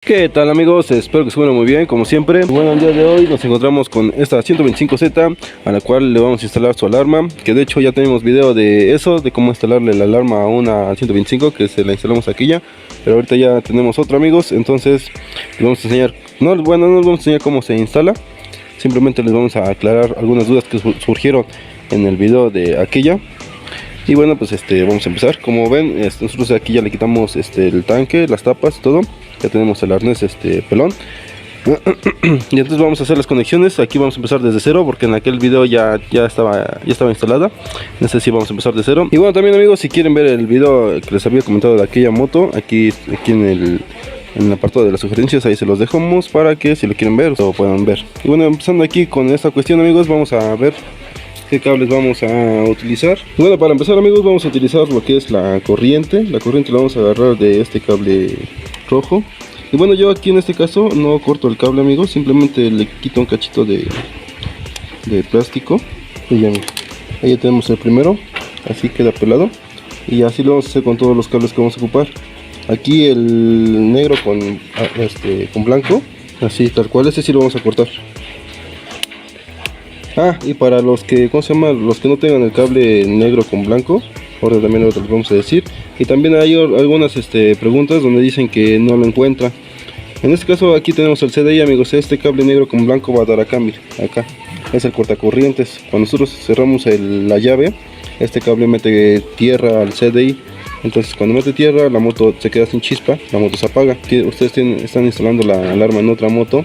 ¿Qué tal amigos? Espero que se encuentren muy bien como siempre. Bueno, el día de hoy nos encontramos con esta 125Z a la cual le vamos a instalar su alarma, que de hecho ya tenemos video de eso, de cómo instalarle la alarma a una 125 que se la instalamos aquí ya. Pero ahorita ya tenemos otra amigos, entonces les vamos a enseñar, no les vamos a enseñar cómo se instala, simplemente les vamos a aclarar algunas dudas que surgieron en el video de aquella. Y bueno, pues vamos a empezar. Como ven, nosotros aquí ya le quitamos el tanque, las tapas, todo. Ya tenemos el arnés pelón. Y entonces vamos a hacer las conexiones. Aquí vamos a empezar desde cero, porque en aquel video ya estaba instalada. En este sí vamos a empezar de cero. Y bueno, también amigos, si quieren ver el video que les había comentado de aquella moto, aquí en el apartado de las sugerencias, ahí se los dejamos para que si lo quieren ver, lo puedan ver. Y bueno, empezando aquí con esta cuestión amigos, vamos a ver qué cables vamos a utilizar. Bueno, para empezar amigos, vamos a utilizar lo que es la corriente. La corriente la vamos a agarrar de este cable rojo. Y bueno, yo aquí en este caso no corto el cable amigos, simplemente le quito un cachito de plástico. Y ya, ahí ya tenemos el primero, así queda pelado. Y así lo vamos a hacer con todos los cables que vamos a ocupar. Aquí el negro con blanco, así tal cual, este sí lo vamos a cortar. Y para los que, los que no tengan el cable negro con blanco, ahora también lo vamos a decir. Y también hay algunas preguntas donde dicen que no lo encuentran. En este caso aquí tenemos el CDI amigos, este cable negro con blanco va a dar acá, mire, acá. Es el cortacorrientes. Cuando nosotros cerramos la llave, este cable mete tierra al CDI. Entonces cuando mete tierra, la moto se queda sin chispa, la moto se apaga. Ustedes están instalando la alarma en otra moto,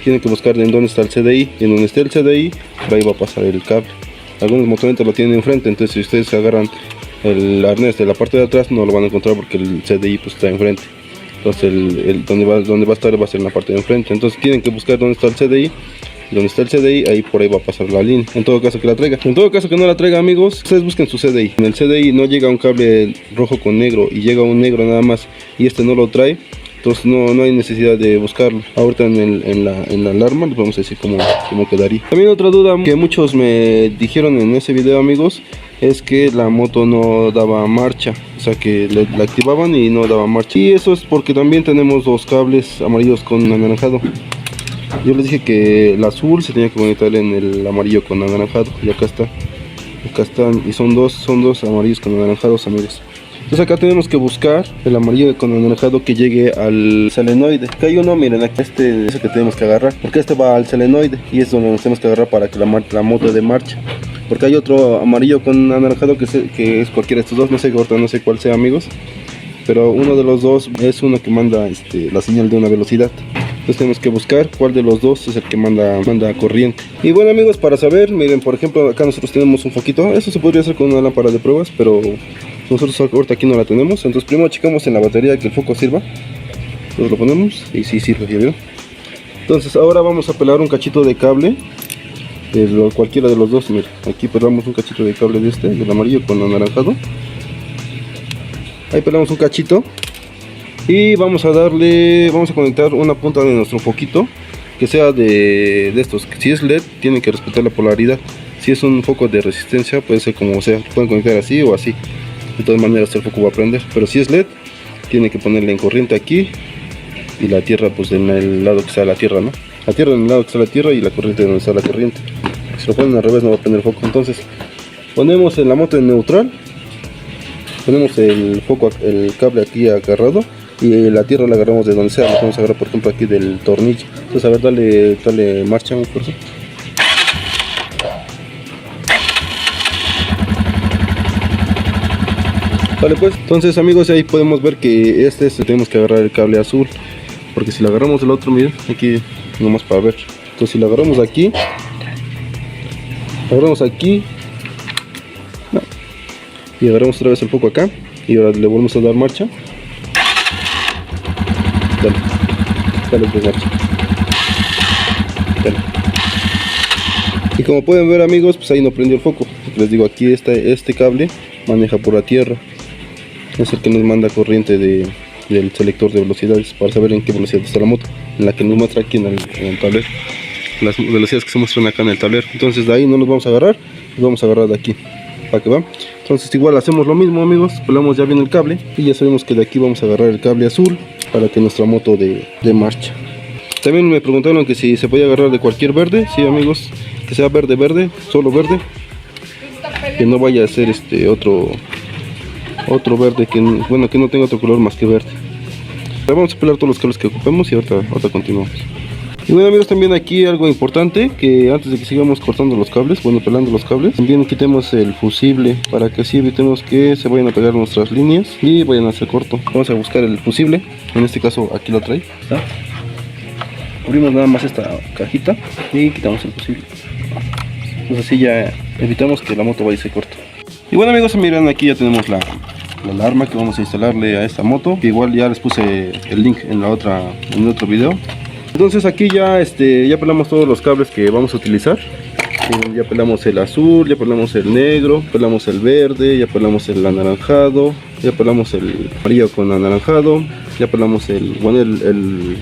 tienen que buscar en dónde está el CDI, y en donde esté el CDI, por ahí va a pasar el cable. Algunos motonetas lo tienen enfrente, entonces si ustedes agarran el arnés de la parte de atrás, no lo van a encontrar porque el CDI pues está enfrente. Entonces donde va a estar va a ser en la parte de enfrente. Entonces tienen que buscar dónde está el CDI. Donde está el CDI, ahí por ahí va a pasar la línea. En todo caso que la traiga. En todo caso que no la traiga amigos, ustedes busquen su CDI. En el CDI no llega un cable rojo con negro y llega un negro nada más y no lo trae. Entonces no hay necesidad de buscarlo. Ahorita en la alarma les vamos a decir cómo quedaría. También otra duda que muchos me dijeron en ese video amigos, es que la moto no daba marcha. O sea que la activaban y no daba marcha. Y eso es porque también tenemos dos cables amarillos con anaranjado. Yo les dije que el azul se tenía que conectar en el amarillo con anaranjado. Y acá están. Y son dos amarillos con anaranjados amigos. Entonces acá tenemos que buscar el amarillo con anaranjado que llegue al solenoide. Acá hay uno, miren, aquí es el que tenemos que agarrar, porque va al solenoide y es donde nos tenemos que agarrar para que la moto dé marcha. Porque hay otro amarillo con anaranjado que es cualquiera de estos dos, no sé cuál sea amigos, pero uno de los dos es uno que manda la señal de una velocidad. Entonces tenemos que buscar cuál de los dos es el que manda corriente. Y bueno amigos, para saber, miren, por ejemplo acá nosotros tenemos un foquito. Eso se podría hacer con una lámpara de pruebas, pero nosotros ahorita aquí no la tenemos. Entonces primero checamos en la batería que el foco sirva. Entonces lo ponemos y sí sirve, ¿ya vieron? Entonces ahora vamos a pelar un cachito de cable de cualquiera de los dos. Mira, aquí pelamos un cachito de cable del amarillo con anaranjado. Ahí pelamos un cachito. Y vamos a conectar una punta de nuestro foquito que sea de estos. Si es LED, tienen que respetar la polaridad. Si es un foco de resistencia, puede ser como sea, pueden conectar así o así. De todas maneras el foco va a prender. Pero si es LED, tiene que ponerle en corriente aquí y la tierra pues en el lado que está la tierra, ¿no? La tierra en el lado que está la tierra y la corriente donde está la corriente. Si lo ponen al revés no va a prender el foco. Entonces ponemos en la moto en neutral, ponemos el cable aquí agarrado. Y la tierra la agarramos de donde sea, la podemos agarrar por ejemplo aquí del tornillo. Entonces a ver, dale marcha, por eso. Vale pues, entonces amigos, ahí podemos ver que tenemos que agarrar el cable azul. Porque si lo agarramos del otro, miren, aquí nomás para ver. Entonces si lo agarramos aquí, no. Y agarramos otra vez el foco acá. Y ahora le volvemos a dar marcha. Dale pues marcha. Dale. Y como pueden ver amigos, pues ahí no prendió el foco. Les digo, aquí este cable maneja por la tierra. Es el que nos manda corriente del selector de velocidades para saber en qué velocidad está la moto, en la que nos muestra aquí en el tablero. Las velocidades que se muestran acá en el tablero. Entonces de ahí no nos vamos a agarrar, nos vamos a agarrar de aquí para que va. Entonces igual hacemos lo mismo amigos, pelamos ya bien el cable y ya sabemos que de aquí vamos a agarrar el cable azul para que nuestra moto de marcha. También me preguntaron que si se podía agarrar de cualquier verde. Sí, amigos, que sea verde, solo verde, que no vaya a ser otro verde, que bueno, que no tenga otro color más que verde. Ahora vamos a pelar todos los cables que ocupemos y ahorita continuamos. Y bueno, amigos, también aquí algo importante, que antes de que sigamos cortando los cables, bueno, pelando los cables, también quitemos el fusible para que así evitemos que se vayan a pegar nuestras líneas y vayan a hacer corto. Vamos a buscar el fusible, en este caso aquí lo trae, ¿está? Abrimos nada más esta cajita y quitamos el fusible. Entonces así ya evitamos que la moto vaya a ser corto. Y bueno, amigos, miren, aquí ya tenemos la alarma que vamos a instalarle a esta moto, que igual ya les puse el link en el otro video. Entonces aquí ya ya pelamos todos los cables que vamos a utilizar. Ya pelamos el azul, ya pelamos el negro, pelamos el verde, ya pelamos el anaranjado, ya pelamos el amarillo con anaranjado, ya pelamos el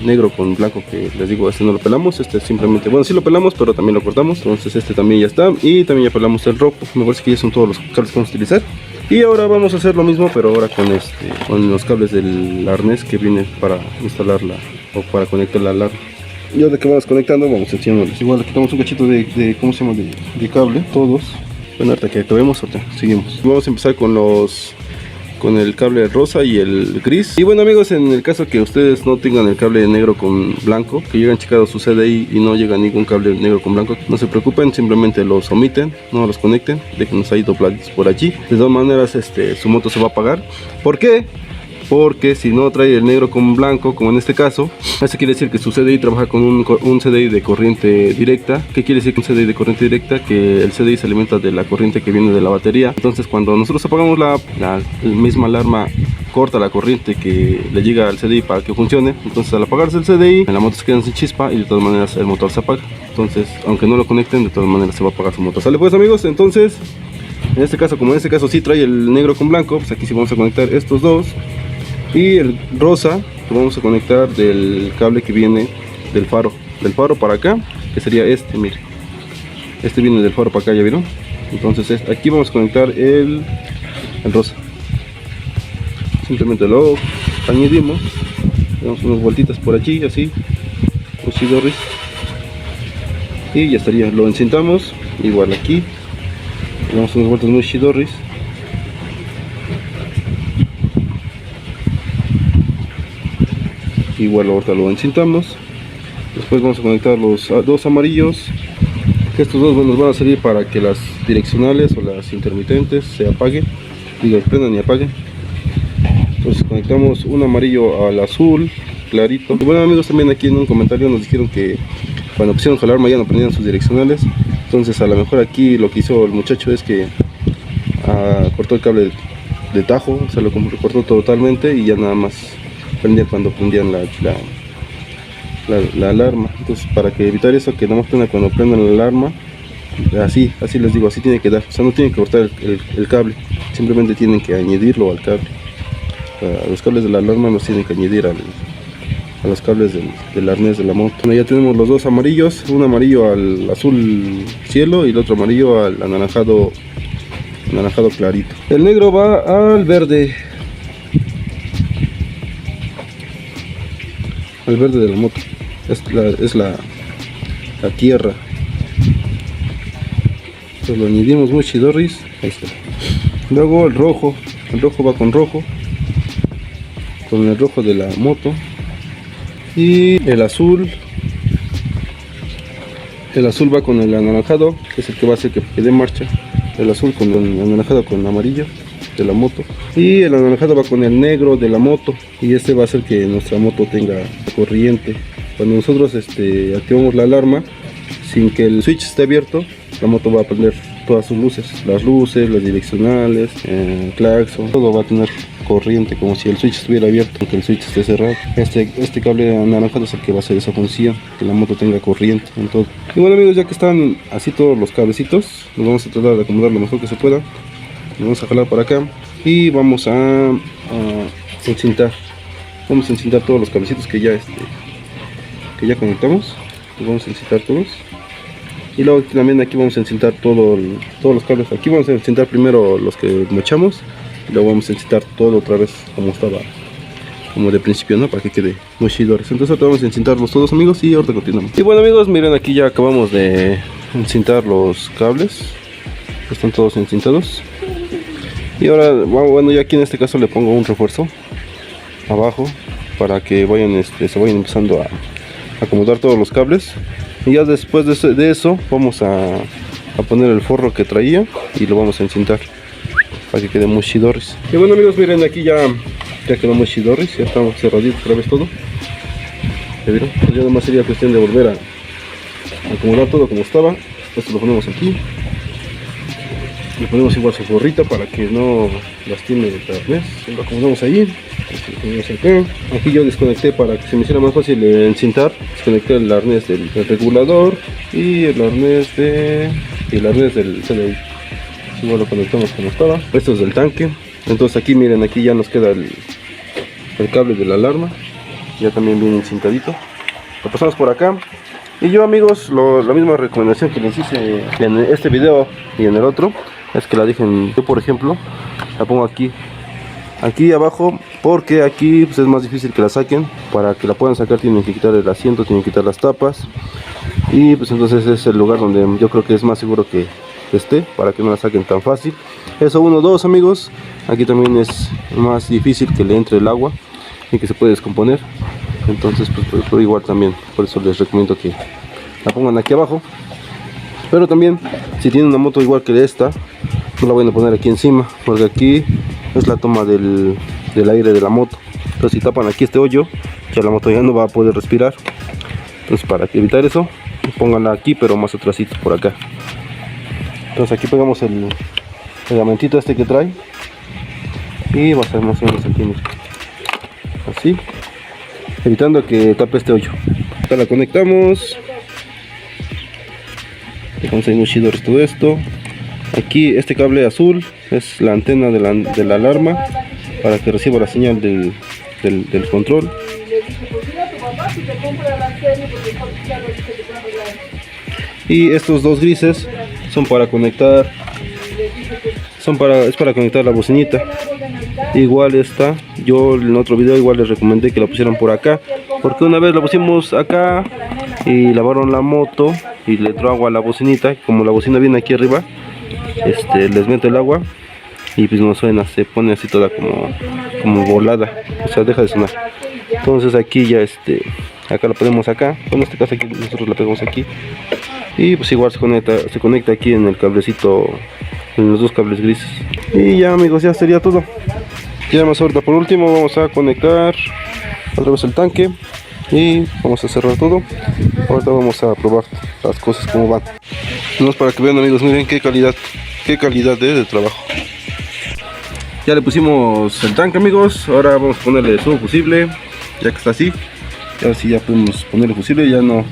negro con blanco, que les digo, no lo pelamos, simplemente, bueno, sí lo pelamos, pero también lo cortamos. Entonces también ya está, y también ya pelamos el rojo. Me parece que ya son todos los cables que vamos a utilizar. Y ahora vamos a hacer lo mismo, pero ahora con los cables del arnés que viene para instalarla o para conectar la alarma. Y ahora que vamos conectando, vamos enseñándoles. Igual le quitamos un cachito de ¿cómo se llama? De cable, todos. Bueno, ahorita que acabemos, ahorita seguimos. Vamos a empezar con el cable rosa y el gris. Y bueno, amigos, en el caso que ustedes no tengan el cable negro con blanco, que llegan checado su CDI y no llega ningún cable negro con blanco, no se preocupen, simplemente los omiten, no los conecten, déjenlos ahí dobladitos por allí. De todas maneras, su moto se va a apagar. ¿Por qué? Porque si no trae el negro con blanco, como en este caso, eso quiere decir que su CDI trabaja con un CDI de corriente directa. ¿Qué quiere decir con CDI de corriente directa? Que el CDI se alimenta de la corriente que viene de la batería. Entonces cuando nosotros apagamos la misma alarma, corta la corriente que le llega al CDI para que funcione. Entonces al apagarse el CDI, la moto se queda sin chispa y de todas maneras el motor se apaga. Entonces, aunque no lo conecten, de todas maneras se va a apagar su motor. ¿Sale pues, amigos? Entonces, en este caso, como en este caso sí trae el negro con blanco, pues aquí sí vamos a conectar estos dos. Y el rosa lo vamos a conectar del cable que viene del faro para acá, que sería mire, viene del faro para acá, ¿ya vieron? Entonces aquí vamos a conectar el rosa. Simplemente lo añadimos, damos unas vueltitas por allí, así, chidorris, y ya estaría. Lo encintamos, igual aquí, damos unas vueltas muy chidorris. Igual ahorita lo encintamos. Después vamos a conectar los dos amarillos, que estos dos nos van a servir para que las direccionales o las intermitentes se apaguen, prendan y apaguen. Entonces conectamos un amarillo al azul clarito. Y bueno, amigos, también aquí en un comentario nos dijeron que cuando pusieron su alarma ya no prendían sus direccionales. Entonces a lo mejor aquí lo que hizo el muchacho es que cortó el cable de tajo, se lo cortó totalmente y ya nada más prendía cuando prendían la alarma. Entonces, para que evitar eso, que nada más prenda cuando prendan la alarma, así les digo, así tiene que dar. O sea, no tienen que cortar el cable, simplemente tienen que añadirlo al cable. A los cables de la alarma los tienen que añadir a los cables del arnés de la moto. Bueno, ya tenemos los dos amarillos, un amarillo al azul cielo y el otro amarillo al anaranjado clarito. El negro va al verde. Al verde de la moto, es la tierra. Entonces lo añadimos muy chidorris, ahí está. Luego el rojo va con el rojo de la moto. Y el azul va con el anaranjado, que es el que va a hacer que dé marcha. El azul con el anaranjado con amarillo de la moto, y el anaranjado va con el negro de la moto, y va a hacer que nuestra moto tenga corriente. Cuando nosotros activamos la alarma sin que el switch esté abierto, la moto va a prender todas sus luces, las direccionales, claxon, todo va a tener corriente como si el switch estuviera abierto, aunque el switch esté cerrado. Este cable anaranjado es el que va a hacer esa función, que la moto tenga corriente en todo. Y bueno, amigos, ya que están así todos los cablecitos, los vamos a tratar de acomodar lo mejor que se pueda. Vamos a jalar para acá y vamos a encintar. Vamos a encintar todos los cablecitos que ya conectamos. Los vamos a encintar todos. Y luego también aquí vamos a encintar todos los cables. Aquí vamos a encintar primero los que mochamos, y luego vamos a encintar todo otra vez como como de principio, ¿no? Para que quede muy chidores. Entonces ahora vamos a encintarlos todos, amigos, y ahorita continuamos. Y bueno, amigos, miren, aquí ya acabamos de encintar los cables. Están todos encintados. Y ahora, bueno, ya aquí en este caso le pongo un refuerzo abajo para que vayan, se vayan empezando a acomodar todos los cables. Y ya después de eso vamos a poner el forro que traía y lo vamos a encintar para que quede muy chidores. Y bueno, amigos, miren, aquí ya quedó muy chidores, ya estamos cerraditos otra vez todo. ¿Ya vieron? Pues ya nomás sería cuestión de volver a acomodar todo como estaba. Esto lo ponemos aquí. Le ponemos igual su forrita para que no lastime el arnés. Lo acomodamos ahí. Lo ponemos acá. Aquí yo desconecté para que se me hiciera más fácil encintar. Desconecté el arnés del regulador y el arnés del CDI. Igual lo conectamos como estaba. Esto es del tanque. Entonces aquí miren, aquí ya nos queda el cable de la alarma. Ya también bien encintadito. Lo pasamos por acá. Y yo, amigos, la misma recomendación que les hice en este video y en el otro es que la dejen, yo por ejemplo la pongo aquí abajo, porque aquí pues, es más difícil que la saquen. Para que la puedan sacar tienen que quitar el asiento, tienen que quitar las tapas, y pues entonces es el lugar donde yo creo que es más seguro que esté, para que no la saquen tan fácil. Eso, 1, 2, amigos. Aquí también es más difícil que le entre el agua y que se puede descomponer. Entonces pues igual también, por eso les recomiendo que la pongan aquí abajo. Pero también, si tienen una moto igual que esta, no la voy a poner aquí encima, porque aquí es la toma del aire de la moto. Entonces si tapan aquí este hoyo, ya la moto ya no va a poder respirar. Entonces para evitar eso, pónganla aquí, pero más atrásito por acá. Entonces aquí pegamos el pegamentito este que trae y va a ser más o menos aquí, miren. Así, evitando que tape este hoyo. Acá la conectamos. Dejamos ahí muy chidores todo esto. Aquí este cable azul es la antena de la alarma para que reciba la señal del control. Y estos dos grises son para conectar, es para conectar la bocinita. Igual esta, yo en otro video igual les recomendé que la pusieran por acá, porque una vez la pusimos acá y lavaron la moto y le entró agua a la bocinita. Como la bocina viene aquí arriba, les meto el agua y pues no suena, se pone así toda como volada, o sea, deja de sonar. Entonces aquí ya acá la ponemos acá, en este caso aquí nosotros la pegamos aquí, y pues igual se conecta aquí en el cablecito, en los dos cables grises. Y ya, amigos, ya sería todo. Ya más ahorita por último vamos a conectar otra vez el tanque y vamos a cerrar todo. Ahorita vamos a probar las cosas como van. No es para que vean, amigos, miren qué calidad de trabajo. Ya le pusimos el tanque, amigos. Ahora vamos a ponerle su fusible, ya que está así. Y ahora sí ya podemos ponerle fusible, ya no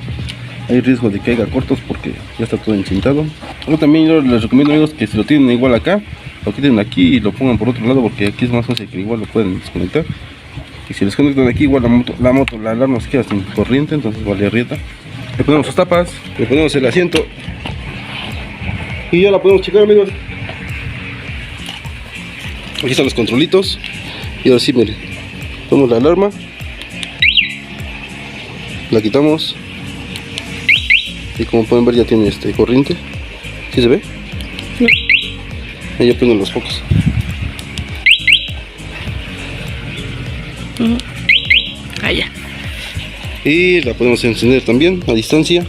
hay riesgo de que haya cortos porque ya está todo encintado. Pero también yo les recomiendo, amigos, que si lo tienen igual acá, lo quiten aquí y lo pongan por otro lado, porque aquí es más fácil que igual lo pueden desconectar. Y si les conectan aquí, igual la alarma se queda sin corriente, entonces vale rieta. Le ponemos sus tapas, le ponemos el asiento y ya la podemos checar, amigos. Aquí están los controlitos. Y ahora sí, miren, ponemos la alarma, la quitamos y como pueden ver ya tiene corriente. ¿Sí se ve? Sí. Ahí ya prendo los focos. Allá. Y la podemos encender también a distancia.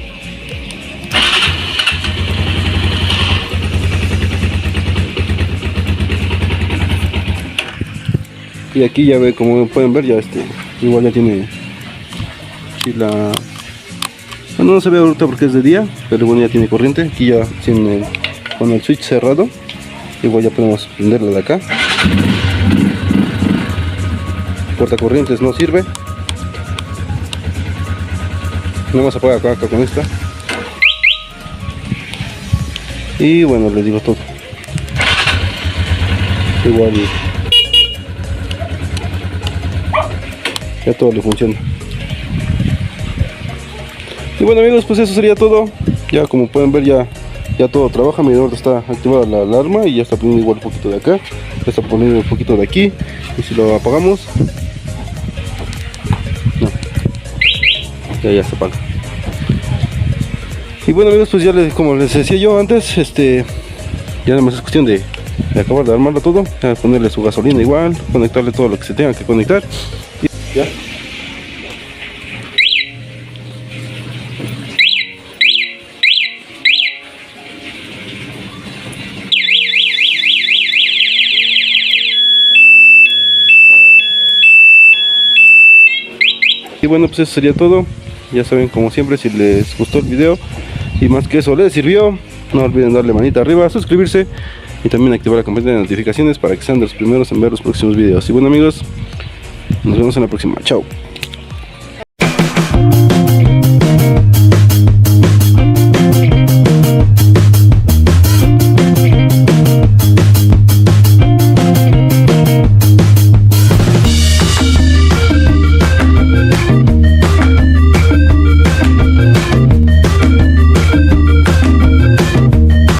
Y aquí ya ve, como pueden ver, ya igual ya tiene la... Bueno, no se ve ahorita porque es de día, pero bueno, ya tiene corriente. Aquí ya tiene con el switch cerrado. Igual ya podemos prenderla de acá. Cortacorrientes no sirve. Nada más apaga acá con esta. Y bueno, les digo todo. Igual ya todo le funciona. Y bueno, amigos, pues eso sería todo. Ya como pueden ver ya todo trabaja. Miren, ahorita está activada la alarma y ya está poniendo igual un poquito de acá, ya está poniendo un poquito de aquí. Y si lo apagamos, ya se apaga. Y bueno amigos, pues ya como les decía yo antes, ya nada más es cuestión de acabar de armarlo todo, ponerle su gasolina igual, conectarle todo lo que se tenga que conectar y ya. Y bueno, pues eso sería todo. Ya saben, como siempre, si les gustó el video y más que eso les sirvió, no olviden darle manita arriba, suscribirse y también activar la campanita de notificaciones para que sean de los primeros en ver los próximos videos. Y bueno amigos, nos vemos en la próxima. Chao.